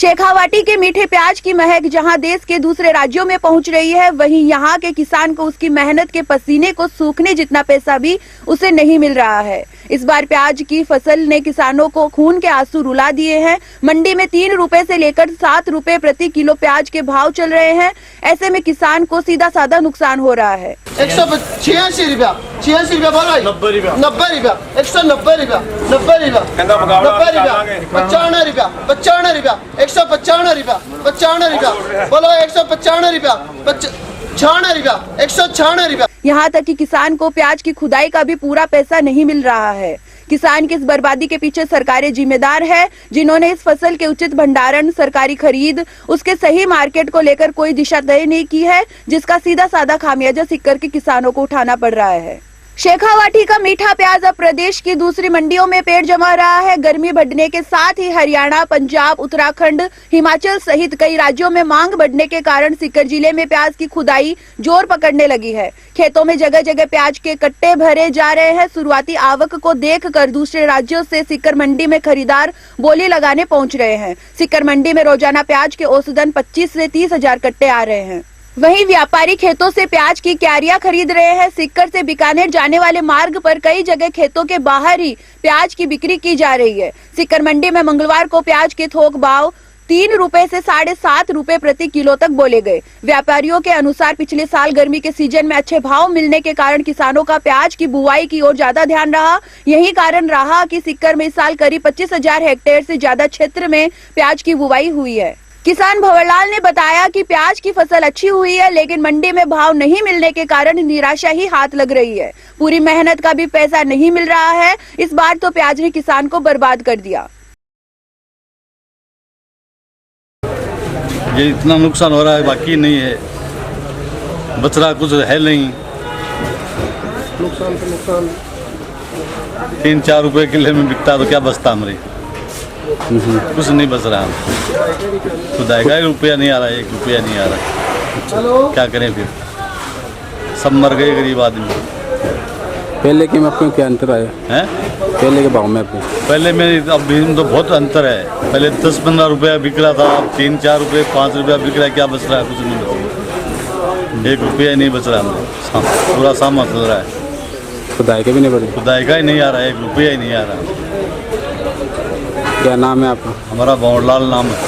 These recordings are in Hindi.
शेखावाटी के मीठे प्याज की महक जहां देश के दूसरे राज्यों में पहुंच रही है, वहीं यहां के किसान को उसकी मेहनत के पसीने को सूखने जितना पैसा भी उसे नहीं मिल रहा है। इस बार प्याज की फसल ने किसानों को खून के आंसू रुला दिए हैं। मंडी में 3 रुपए से लेकर 7 रुपए प्रति किलो प्याज के भाव चल रहे हैं। ऐसे में किसान को सीधा साधा नुकसान हो रहा है। 186 रुपया 90 रुपया 190 रुपया 90 रुपया 95 रुपया 95 रुपया 195 रुपया 95 रुपया बोलो 195 रुपया 96 रुपया 196 रुपया। यहाँ तक कि किसान को प्याज की खुदाई का भी पूरा पैसा नहीं मिल रहा है। किसान की इस बर्बादी के पीछे सरकारें जिम्मेदार है, जिन्होंने इस फसल के उचित भंडारण, सरकारी खरीद, उसके सही मार्केट को लेकर कोई दिशा तय नहीं की है, जिसका सीधा साधा खामियाजा सीकर के किसानों को उठाना पड़ रहा है। शेखावाटी का मीठा प्याज अब प्रदेश की दूसरी मंडियों में पेट जमा रहा है। गर्मी बढ़ने के साथ ही हरियाणा, पंजाब, उत्तराखंड, हिमाचल सहित कई राज्यों में मांग बढ़ने के कारण सीकर जिले में प्याज की खुदाई जोर पकड़ने लगी है। खेतों में जगह जगह प्याज के कट्टे भरे जा रहे हैं। शुरुआती आवक को देखकर दूसरे राज्यों से सीकर मंडी में खरीदार बोली लगाने पहुंच रहे हैं। सीकर मंडी में रोजाना प्याज के औसतन 25 से 30 हजार कट्टे आ रहे हैं। वहीं व्यापारी खेतों से प्याज की क्यारियां खरीद रहे हैं। सीकर से बीकानेर जाने वाले मार्ग पर कई जगह खेतों के बाहर ही प्याज की बिक्री की जा रही है। सीकर मंडी में मंगलवार को प्याज के थोक भाव 3 रुपए से 7.5 रुपए प्रति किलो तक बोले गए। व्यापारियों के अनुसार पिछले साल गर्मी के सीजन में अच्छे भाव मिलने के कारण किसानों का प्याज की बुआई की ओर ज्यादा ध्यान रहा। यही कारण रहा कि सीकर में इस साल करीब 25,000 हेक्टेयर से ज्यादा क्षेत्र में प्याज की बुआई हुई है। किसान भंवरलाल ने बताया कि प्याज की फसल अच्छी हुई है, लेकिन मंडी में भाव नहीं मिलने के कारण निराशा ही हाथ लग रही है। पूरी मेहनत का भी पैसा नहीं मिल रहा है। इस बार तो प्याज ने किसान को बर्बाद कर दिया। ये इतना नुकसान हो रहा है, बाकी नहीं है, बच रहा कुछ है नहीं। नुकसान 3-4 रुपए किलो में बिकता तो क्या बचता हमारे, कुछ नहीं बच रहा। खुदाई का 1 रुपया नहीं आ रहा, 1 रुपया नहीं आ रहा। क्या करें फिर, सब मर गए गरीब आदमी। पहले के में आपको क्या अंतर आया है? पहले के भाव में पहले में अब तो बहुत अंतर है। पहले 10-15 रुपया बिक रहा था, अब 3-4 रुपये 5 रुपया बिक रहा है। क्या बच रहा है? कुछ नहीं बच रहा, 1 रुपया नहीं बच रहा। पूरा सामान चल रहा है। खुदाई का भी नहीं बढ़, खुदाई का ही नहीं आ रहा, 1 रुपया ही नहीं आ रहा। क्या नाम है आपका? हमारा भंवरलाल नाम है।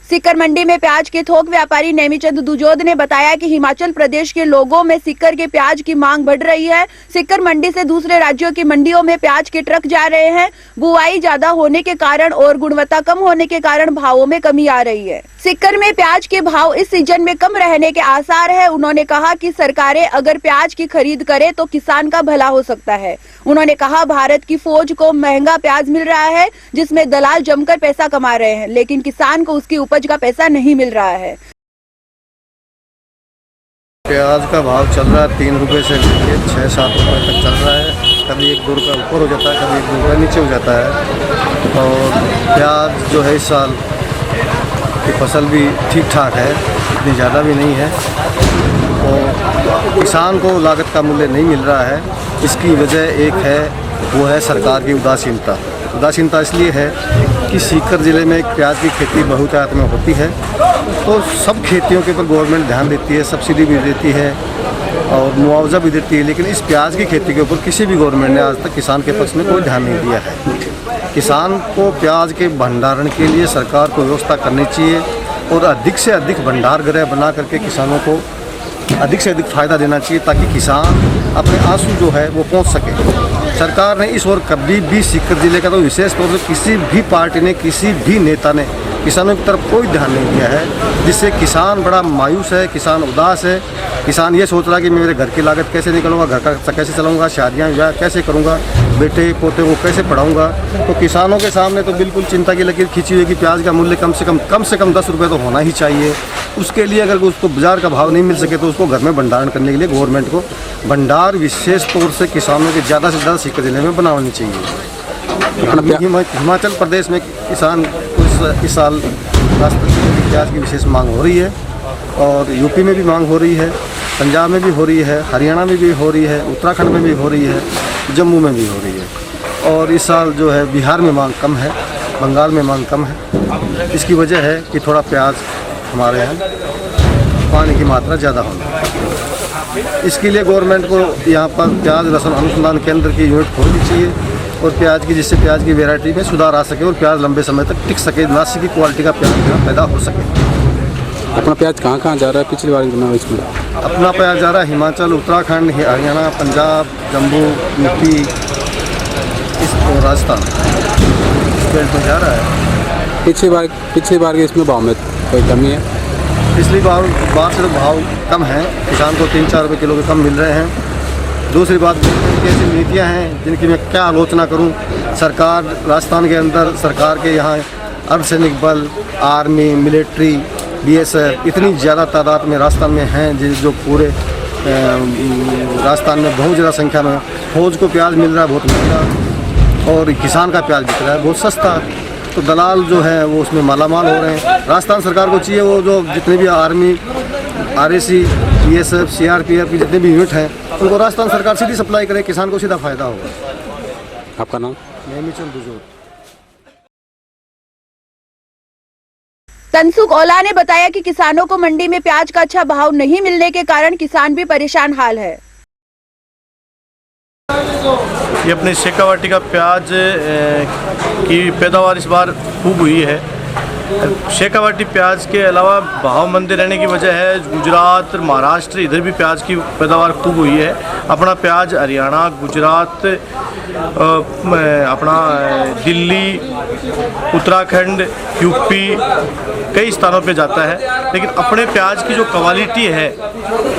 सीकर मंडी में प्याज के थोक व्यापारी नेमीचंद दुजोद ने बताया कि हिमाचल प्रदेश के लोगों में सीकर के प्याज की मांग बढ़ रही है। सीकर मंडी से दूसरे राज्यों की मंडियों में प्याज के ट्रक जा रहे हैं। बुआई ज्यादा होने के कारण और गुणवत्ता कम होने के कारण भावों में कमी आ रही है। सीकर में प्याज के भाव इस सीजन में कम रहने के आसार है। उन्होंने कहा कि सरकारें अगर प्याज की खरीद करे तो किसान का भला हो सकता है। उन्होंने कहा भारत की फौज को महंगा प्याज मिल रहा है, जिसमें दलाल जमकर पैसा कमा रहे हैं, लेकिन किसान को उसकी उपज का पैसा नहीं मिल रहा है। प्याज का भाव चल रहा है 3 रुपए से लेकर 6-7 रुपए तक चल रहा है। कभी 1-2 रुपये ऊपर हो जाता है, कभी 1-2 रुपये नीचे हो जाता है। और प्याज जो है इस साल की फसल भी ठीक ठाक है, इतनी ज़्यादा भी नहीं है। और किसान को लागत का मूल्य नहीं मिल रहा है। इसकी वजह एक है, वो है सरकार की उदासीनता। उदासीनता इसलिए है कि सीकर ज़िले में प्याज की खेती बहुतायत में होती है, तो सब खेतियों के ऊपर गवर्नमेंट ध्यान देती है, सब्सिडी भी देती है और मुआवजा भी देती है। लेकिन इस प्याज की खेती के ऊपर किसी भी गवर्नमेंट ने आज तक किसान के पक्ष में कोई ध्यान नहीं दिया है। किसान को प्याज के भंडारण के लिए सरकार को व्यवस्था करनी चाहिए और अधिक से अधिक भंडार गृह बना करके किसानों को अधिक से अधिक फ़ायदा देना चाहिए, ताकि किसान अपने आंसू जो है वो पहुंच सके। सरकार ने इस ओर कभी भी सीकर जिले का तो विशेष तौर से किसी भी पार्टी ने, किसी भी नेता ने किसानों की तरफ कोई ध्यान नहीं दिया है, जिससे किसान बड़ा मायूस है, किसान उदास है। किसान ये सोच रहा है कि मैं मेरे घर की लागत कैसे निकालूंगा, घर का खर्चा कैसे चलाऊंगा, शादियाँ विवाह कैसे करूंगा, बेटे पोते को कैसे पढ़ाऊंगा। तो किसानों के सामने तो बिल्कुल चिंता की लकीर खींची हुई है कि प्याज का मूल्य कम से कम 10 रुपये तो होना ही चाहिए। उसके लिए अगर उसको बाजार का भाव नहीं मिल सके तो उसको घर में भंडारण करने के लिए गवर्नमेंट को भंडार विशेष तौर से किसानों के ज़्यादा से ज़्यादा सीकर जिले में बनानी चाहिए। हिमाचल प्रदेश में किसान इस साल प्याज की विशेष मांग हो रही है और यूपी में भी मांग हो रही है, पंजाब में भी हो रही है, हरियाणा में भी हो रही है, उत्तराखंड में भी हो रही है, जम्मू में भी हो रही है। और इस साल जो है बिहार में मांग कम है, बंगाल में मांग कम है। इसकी वजह है कि थोड़ा प्याज हमारे यहाँ पानी की मात्रा ज़्यादा होना। इसके लिए गवर्नमेंट को यहाँ पर प्याज लहसुन अनुसंधान केंद्र की यूनिट खोलनी चाहिए और प्याज की, जिससे प्याज की वैरायटी में सुधार आ सके और प्याज लंबे समय तक टिक सके, नासिक की क्वालिटी का प्याज यहाँ पैदा हो सके। अपना प्याज कहाँ जा रहा है पिछली बार की इसमें? अपना प्याज जा रहा है हिमाचल, उत्तराखंड, हरियाणा, पंजाब, जम्मू, यूपी, इस राजस्थान बेल्ट में जा रहा है। पिछली बार के इसमें भाव में कोई कमी है? पिछली बार से तो भाव कम है, किसान को 3-4 रुपये किलो के कम मिल रहे हैं। दूसरी बात, ऐसी नीतियाँ हैं जिनकी मैं क्या आलोचना करूं। सरकार राजस्थान के अंदर, सरकार के यहाँ अर्धसैनिक बल, आर्मी, मिलिट्री, BSF इतनी ज़्यादा तादाद में राजस्थान में हैं, जो पूरे राजस्थान में बहुत ज़्यादा संख्या में फौज को प्याज मिल रहा है बहुत महंगा और किसान का प्याज बिक रहा है बहुत सस्ता। तो दलाल जो है वो उसमें मालामाल हो रहे हैं। राजस्थान सरकार को चाहिए वो जो जितने भी आर्मी, RAC, BSF, CRPF की जितने भी यूनिट हैं उनको राजस्थान सरकार सीधी सप्लाई करे, किसान को सीधा फायदा होगा। आपका नाम? नेमीचंद बुजुर्ग। तनसुख ओला ने बताया कि किसानों को मंडी में प्याज का अच्छा भाव नहीं मिलने के कारण किसान भी परेशान हाल है। ये अपने शेखावाटी का प्याज की पैदावार इस बार खूब हुई है। शेखावाटी प्याज के अलावा भाव मंदी रहने की वजह है गुजरात, महाराष्ट्र, इधर भी प्याज की पैदावार खूब हुई है। अपना प्याज हरियाणा, गुजरात, अपना दिल्ली, उत्तराखंड, यूपी कई स्थानों पे जाता है, लेकिन अपने प्याज की जो क्वालिटी है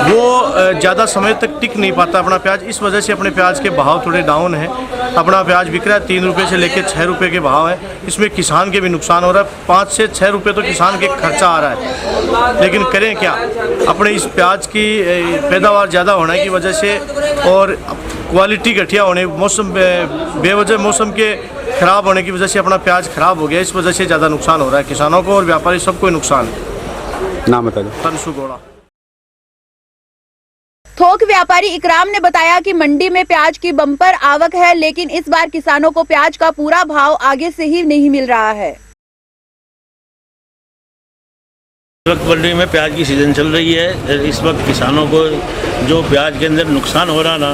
वो ज़्यादा समय तक टिक नहीं पाता अपना प्याज। इस वजह से अपने प्याज के भाव थोड़े डाउन हैं। अपना प्याज बिक रहा है 3 रुपये से लेकर 6 रुपये के भाव है। इसमें किसान के भी नुकसान हो रहा है, 5 से 6 रुपये तो किसान के खर्चा आ रहा है। लेकिन करें क्या, अपने इस प्याज की पैदावार ज़्यादा होने की वजह से और क्वालिटी घटिया होने, मौसम बेवजह मौसम के ख़राब होने की वजह से अपना प्याज ख़राब हो गया। इस वजह से ज़्यादा नुकसान हो रहा है किसानों को और व्यापारी सबको नुकसान है। नाम बता दो। तनसुख ओला। थोक व्यापारी इकराम ने बताया कि मंडी में प्याज की बम्पर आवक है, लेकिन इस बार किसानों को प्याज का पूरा भाव आगे से ही नहीं मिल रहा है। इस वक्त मंडी में प्याज की सीज़न चल रही है। इस वक्त किसानों को जो प्याज के अंदर नुकसान हो रहा ना,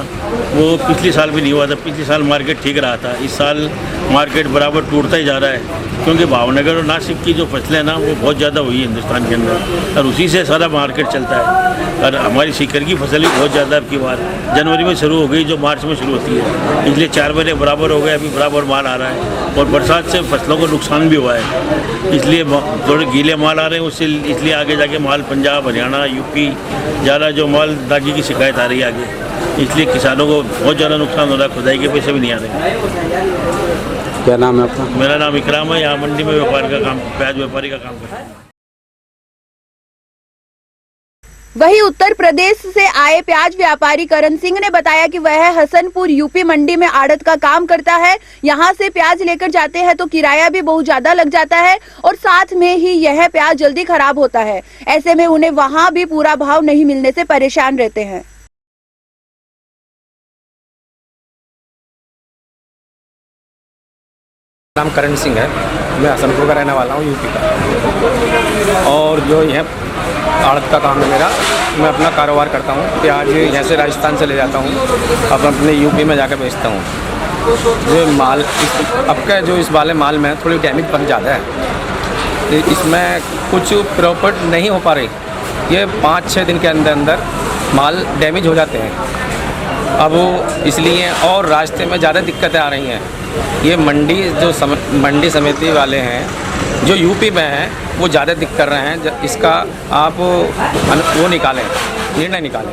वो पिछले साल भी नहीं हुआ था। पिछले साल मार्केट ठीक रहा था, इस साल मार्केट बराबर टूटता ही जा रहा है, क्योंकि भावनगर और नासिक की जो फसलें ना वो बहुत ज़्यादा हुई है हिंदुस्तान के अंदर, और उसी से सारा मार्केट चलता है। और हमारी सीकर की फसल भी बहुत ज़्यादा अब की बार जनवरी में शुरू हो गई, जो मार्च में शुरू होती है, इसलिए 4 महीने बराबर हो गए, अभी बराबर माल आ रहा है। और बरसात से फसलों को नुकसान भी हुआ है, इसलिए थोड़े गीले माल आ रहे हैं, उससे इसलिए आगे जाके माल पंजाब, हरियाणा, यूपी ज़्यादा जो माल दागी की शिकायत आ रही है आगे, इसलिए किसानों को बहुत ज़्यादा नुकसान हो रहा है। खुदाई के पैसे भी नहीं आ रहे। क्या नाम है आपका? मेरा नाम इकराम है। यहाँ मंडी में व्यापार का काम, प्याज व्यापारी का काम करता हूँ। वहीं उत्तर प्रदेश से आए प्याज व्यापारी करण सिंह ने बताया कि वह हसनपुर यूपी मंडी में आड़त का काम करता है। यहां से प्याज लेकर जाते हैं तो किराया भी बहुत ज्यादा लग जाता है और साथ में ही यह प्याज जल्दी खराब होता है। ऐसे में उन्हें वहां भी पूरा भाव नहीं मिलने से परेशान रहते हैं। नाम करण सिंह है, मैं हसनपुर का रहने वाला हूँ, यूपी का। और जो यह आड़त का काम है मेरा, मैं अपना कारोबार करता हूँ। प्याज यहाँ से राजस्थान से ले जाता हूँ, अब अपने यूपी में जाकर बेचता हूँ। जो माल अब का जो इस वाले माल में थोड़ी डैमेज बन ज़्यादा है, इसमें कुछ प्रॉफिट नहीं हो पा रही। ये 5-6 दिन के अंदर अंदर माल डैमेज हो जाते हैं। अब इसलिए और रास्ते में ज़्यादा दिक्कतें आ रही हैं। ये मंडी जो मंडी समिति वाले हैं जो यूपी में हैं, वो ज़्यादा दिक्कत कर रहे हैं। इसका आप वो निकालें, निर्णय निकालें।